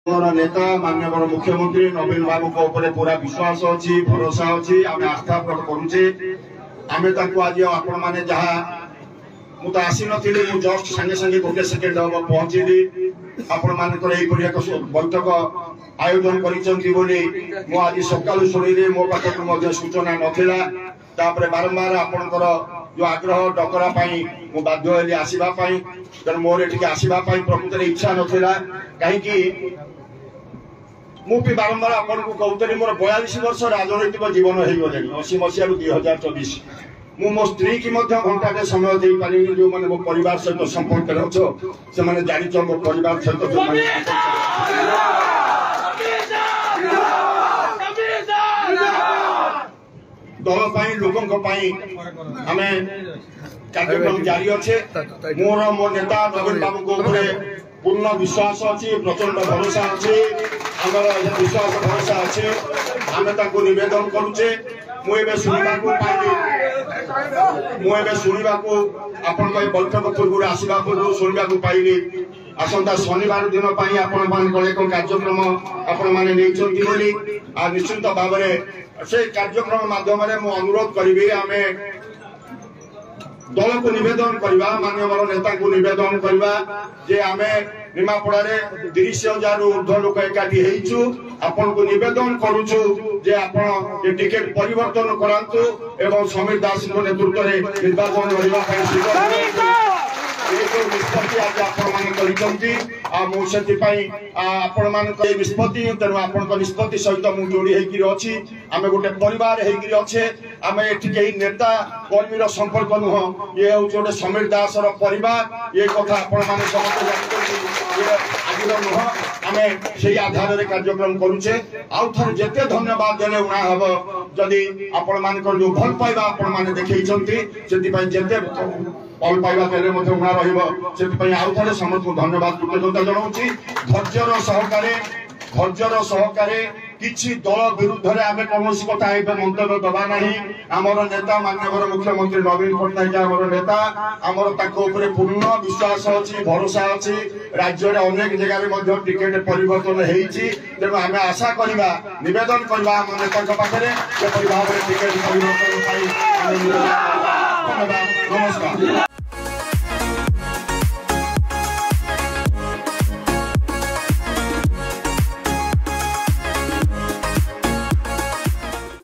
नेता माननीय मुख्यमंत्री नवीन बाबू को पूरा विश्वास अच्छी भरोसा अच्छी आम आस्था प्रकट करुचे आम आज आपण मैंने जहाँ मुझे आसी नी जस्ट सांगे सांगे गोटे सेकेंड हम पहुंचली आपण मानकर एक बैठक आयोजन कर आज सका शुणी मो पाखक सूचना नाला बारंबार आपणकर जो आग्रह डकरा मु बाध्य आसवाई तेणु मोर ये आसवाई प्रकृत इच्छा नाला कहीं मुझे बारंबार आपको कहते मोर 42 वर्ष राजनैतिक जीवन हो गले 80 मसीह 2024 मु मो स्त्री की घंटा समय दे पारि जो मैंने मो परिवार सहित संपर्क अच्छो से मैंने जान मो परिवार सहित जो दल लोकों आम कार्यक्रम जारी अच्छे मोर मो नेता नवीन बाबू को पूर्ण विश्वास अच्छी प्रचंड भरोसा अच्छी विश्वास भरोसा अच्छे आम नवेदन करुचे मुझे शुणा आपण बैठक पूर्व आसवा पूर्व शुणा पाइली आसंता शनिवार दिन आपण कार्यक्रम आपण मैंने निश्चिंत भाव से कार्यक्रम माध्यम अनुरोध करी आम दल को निवेदन करवा माननीय नेता को निवेदन करवा जे आम निमापड़ा 30,000 ऊर्ध्व लोक एकाठी होइछु आपन को निवेदन करूछु जे आपण ये टिकेट परिवर्तन करांतु एवं समीर दास को नेतृत्व रे निर्वाचन होइबा पई निष्पत्ति आज आपण निष्पत्ति तेणु आपण निष्पत्ति सहित मुझे जोड़ी होती आम गोटे परिवार होचे आम ये नेता कर्मी संपर्क नुह ये हूँ गोटे समीर दास परिवार ये कथा आपण मैंने समस्त आज नुह आम से आधार कार्यक्रम करुचे आउ थे जिते धन्यवाद देने उଣା हम जदि आपण मान जो भल पाइबा आपण मैंने देखते जिते भल पाइबा देने उଣା रही आउ थे समस्त धन्यवाद कृतज्ञता जनाऊँगी धैर्यर सहकारे किसी दल विरुद्ध में आम कौन कथा मंतव्य दबा ना आमर नेता माननीय मुख्यमंत्री नवीन पट्टनायक आमर नेता आमर पूर्ण विश्वास अच्छी भरोसा अच्छी राज्य में अनेक जगह टिकेट परिवर्तन होती तेणु आम आशा करवा नवेदन करवा आम नेता पाखे भाव में टिकेट परिवर्तन